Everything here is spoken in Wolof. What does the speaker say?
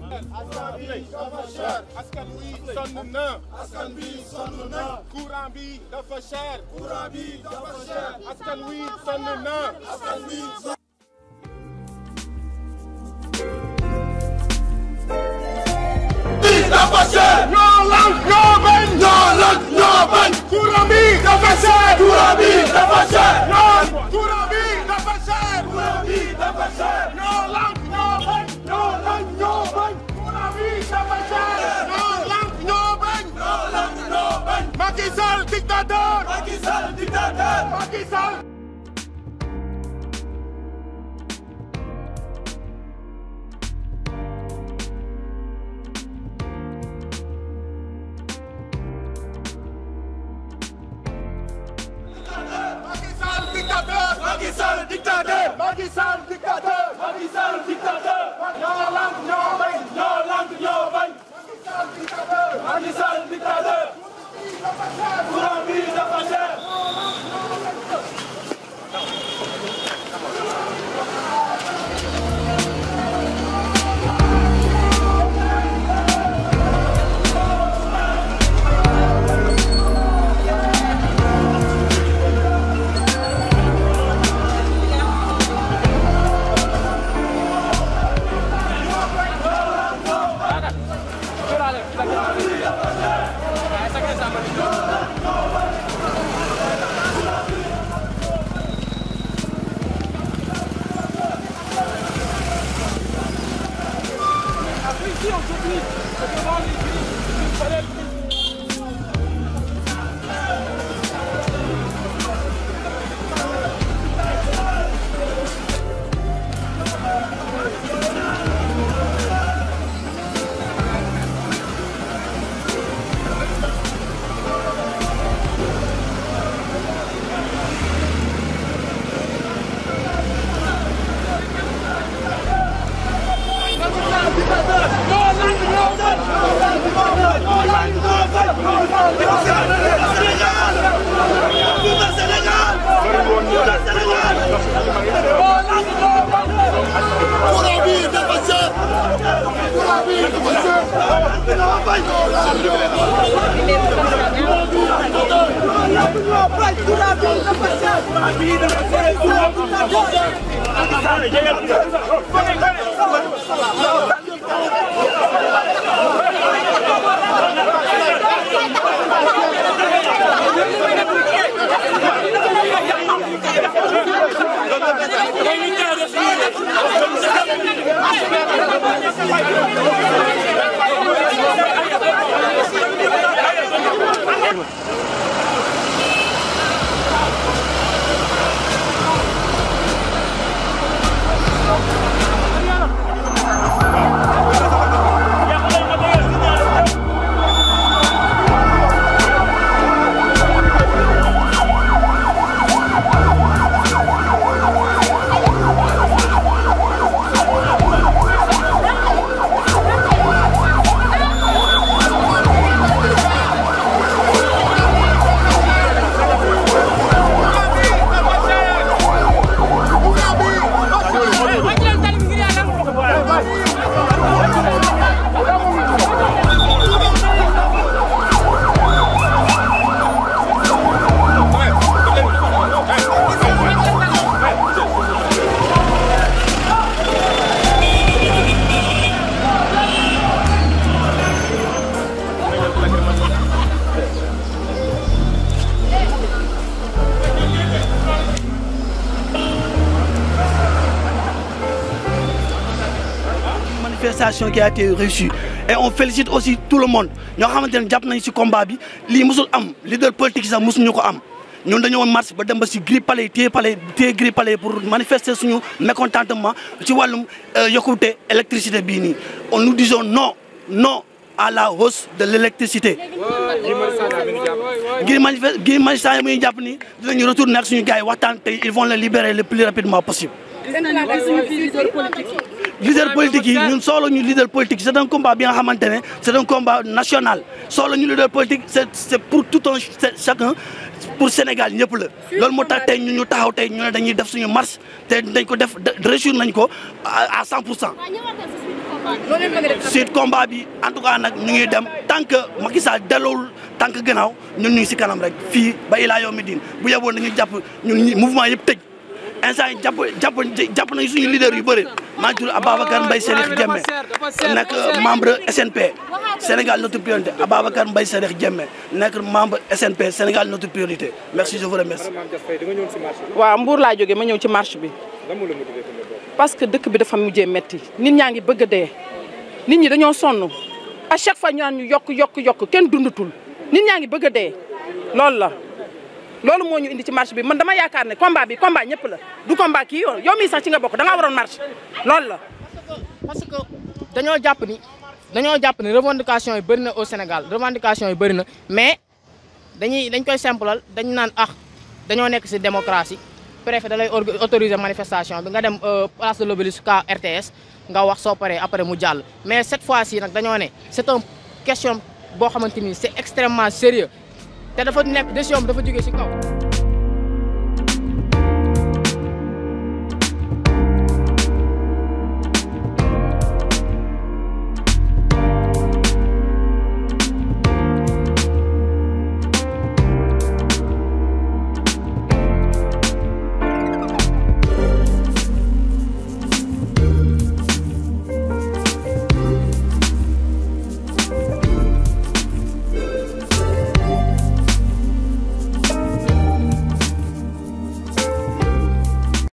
askan bi dafa cher. askan wi sonn na. askan bi sonn na. courant bi dafa cher. courant bi dafa cher. askan wi sonn na. askan bi dafa cher. ñoo lank ñoo bañ. ñoo lank ñoo bañ. courant bi dafa cher. courant bi dafa cher. courant bi dafa cher. courant bi dafa cher. ñoo lank ñoo bañ. ñoo lank ñoo bañ. courant bi dafa cher. ñoo lank ñoo bañ. ñoo lank ñoo bañ. Macky Sall dictateur. Macky Sall dictateur. Macky Sall. Macky Sall dictateur. Macky Sall dictateur. Macky Sall dictateur. ñoo lank ñoo bañ. ñoo lank ñoo bañ. Macky Sall dictateur. Macky Sall dictateur. courant bi dafa cher. Manifestation qui a été réussie et on félicite aussi tout le monde ñoo xamante ne jàpp nañ ci combat bi lii musul am leader politique sax musuñu ko am ñun dañoo marche ba dem ba ci Gris Palais téye Gris Palais pour manifester suñu mécontentement ci wàllum yokkute électricité bii nii on nous disons non à la hausse de l'électricité. Guy Marius Sagna muy jàpp ni dinañu retourner ak suñu gars yi waxtaan tey ils vont le libérer le plus rapidement possible. Leader politique yi ñun soxla ñu leader politique c'est un combat bi nga xamante ne c'est un combat national soxla ñu leader politique c'est pour tout un chacun pour Sénégal ñëpp la loolu moo tax tey ñu taxaw tey ñu ne dañuy def suñu marche te dañ ko def réussir nañ ko à 100%. suite combat bi en tout cas nag ñu ngi dem tant que Macky Sall delloowul tant que gannaaw ñun ñu ngi si kanam rek fii ba ilaa yow mi diin bu yeboon dañuy jàpp ñun mouvement yëpp tëj instant yi jàpp nañu suñu leader yu bëri maa ngi tudd Ababacar Mbaye Sadikh Diémé nekk membre SNP Sénégal notre priorité Ababacar Mbaye Sadikh Diémé nekk membre SNP Sénégal notre priorité merci je vous remercie. waaw Mbour laa jógee ma ñëw ci marche bi parce que dëkk bi dafa mujjee metti nit ñaa ngi bëgg a dee nit ñi dañoo sonn à chaque fois ñu naan ñu yokk kenn dundatul nit ñaa ngi bëgg a dee loolu la. loolu moo ñu indi ci marche bi man dama yaakaar ne combat bi combat ñëpp la du combat kii yow mii sax ci nga bokk da ngaa waroon marche loolu la. parce que dañoo jàpp ni revendication yi bëri na au Sénégal revendication yi bëri na mais dañ koy simplal dañ naan dañoo nekk ci démocratie préfet da lay autoriser manifestation bi nga dem place de l'Obélisque ka RTS nga wax soo paree après mu jàll mais cette fois-ci nag dañoo ne c'est une question boo xamante ni c'est extrêmement sérieux te dafa nekk décision bi dafa jógee ci kaw